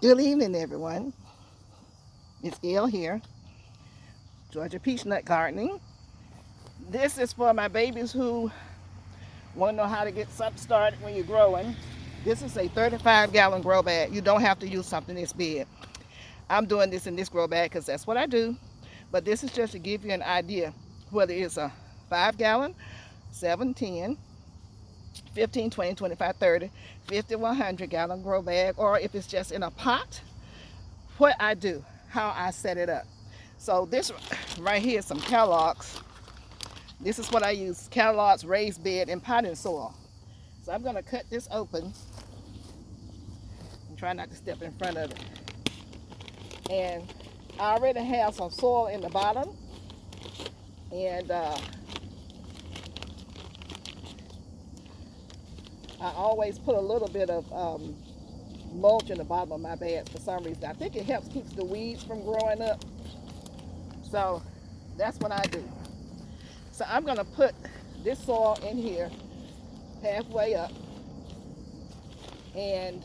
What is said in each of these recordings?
Good evening, everyone. It's Gail here, Georgia Peach Nut Gardening. This is for my babies who want to know how to get something started when you're growing. This is a 35-gallon grow bag. You don't have to use something this big. I'm doing this in this grow bag because that's what I do. But this is just to give you an idea whether it's a 5-gallon, 7, 10, 15, 20, 25, 30, 50, 100-gallon grow bag, or if it's just in a pot, what I do, how I set it up. So this right here is some Kellogg's. This is what I use, Kellogg's raised bed and potting soil. So I'm going to cut this open and try not to step in front of it. And I already have some soil in the bottom, and I always put a little bit of mulch in the bottom of my beds for some reason. I think it helps keeps the weeds from growing up. So that's what I do. So I'm going to put this soil in here halfway up, and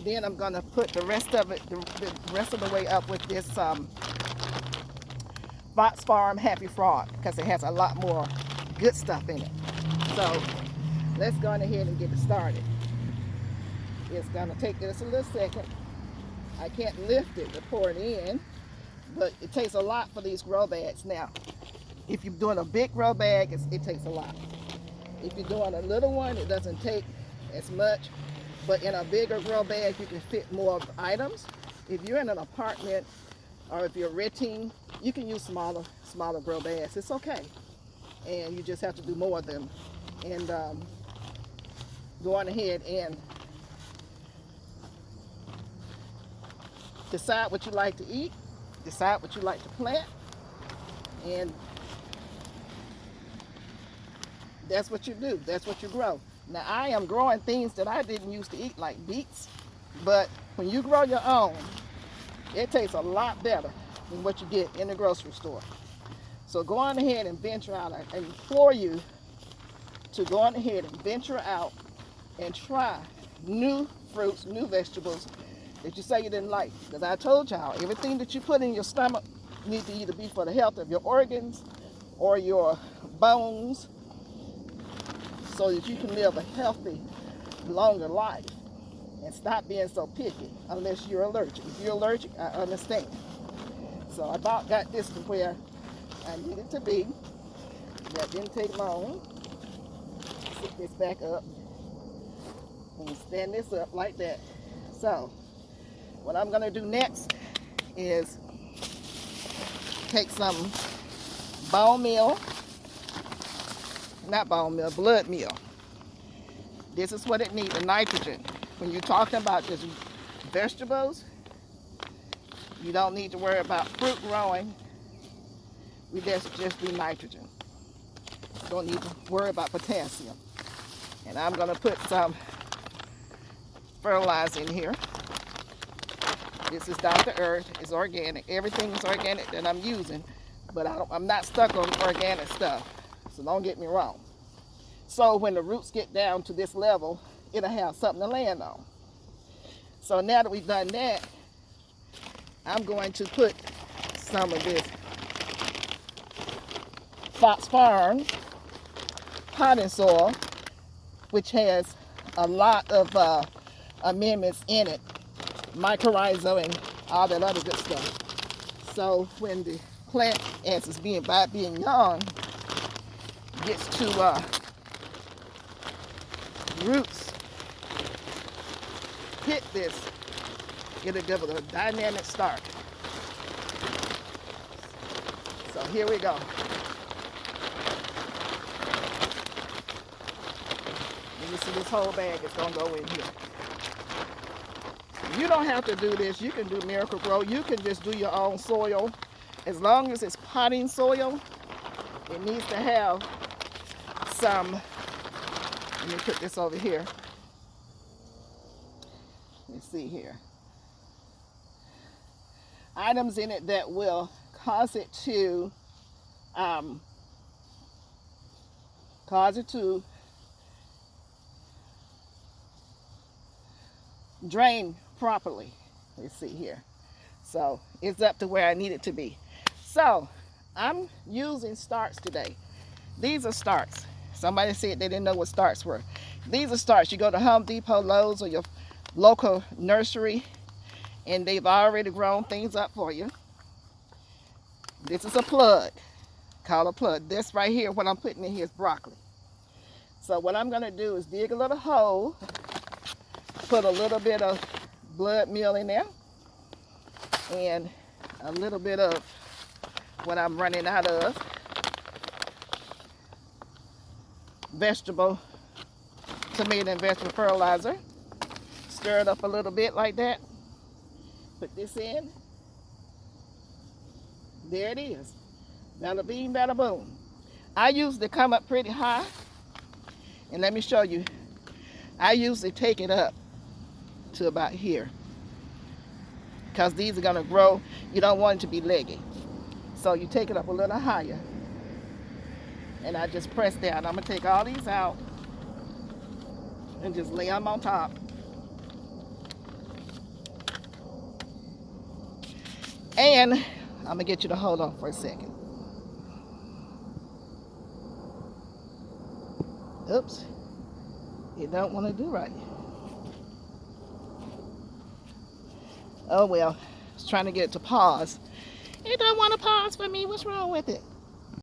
then I'm going to put the rest of it, the rest of the way up with this Fox Farm Happy Frog, because it has a lot more good stuff in it. So let's go on ahead and get it started. It's going to take us a little second. I can't lift it to pour it in, but it takes a lot for these grow bags. Now, if you're doing a big grow bag, it takes a lot. If you're doing a little one, it doesn't take as much. But in a bigger grow bag, you can fit more items. If you're in an apartment or if you're renting, you can use smaller grow bags. It's okay. And you just have to do more of them. And go on ahead and decide what you like to eat, decide what you like to plant, and that's what you do. That's what you grow. Now, I am growing things that I didn't used to eat, like beets, but when you grow your own, it tastes a lot better than what you get in the grocery store. So go on ahead and venture out. I implore you to go on ahead and venture out and try new fruits, new vegetables that you say you didn't like. Because I told y'all, everything that you put in your stomach needs to either be for the health of your organs or your bones, so that you can live a healthy, longer life and stop being so picky unless you're allergic. If you're allergic, I understand. So I about got this to where I need it to be. That didn't take long. Sit this back up and stand this up like that. So what I'm going to do next is take some bone meal, not bone meal, blood meal. This is what it needs, the nitrogen. When you're talking about just vegetables, you don't need to worry about fruit growing. We just do nitrogen. Don't need to worry about potassium. And I'm going to put some fertilizer in here. This is down to earth. It's organic. Everything is organic that I'm using, but I'm not stuck on organic stuff. So don't get me wrong. So when the roots get down to this level, it'll have something to land on. So now that we've done that, I'm going to put some of this Fox Farm potting soil, which has a lot of amendments in it, mycorrhiza and all that other good stuff. So when the plant, as it's being young, gets to roots hit this, it'll give it a dynamic start. So here we go. And you see this whole bag is going to go in here. You don't have to do this. You can do Miracle-Gro. You can just do your own soil. As long as it's potting soil, it needs to have some, let me put this over here. Let's see here. Items in it that will cause it to drain properly. Let's see here. So it's up to where I need it to be. So I'm using starts today. These are starts. Somebody said they didn't know what starts were. These are starts. You go to Home Depot, Lowe's, or your local nursery, and they've already grown things up for you. This is a plug, called a plug. This right here, what I'm putting in here is broccoli. So what I'm gonna do is dig a little hole, put a little bit of blood meal in there, and a little bit of what I'm running out of, tomato and vegetable fertilizer. Stir it up a little bit like that. Put this in. There it is. Bada bing, bada boom. I usually come up pretty high. And let me show you. I usually take it up to about here, because these are going to grow. You don't want it to be leggy. So you take it up a little higher. And I just press down. I'm going to take all these out and just lay them on top. And I'm going to get you to hold on for a second. Oops. You don't want to do right. Oh well. I was trying to get it to pause. It don't want to pause for me. What's wrong with it?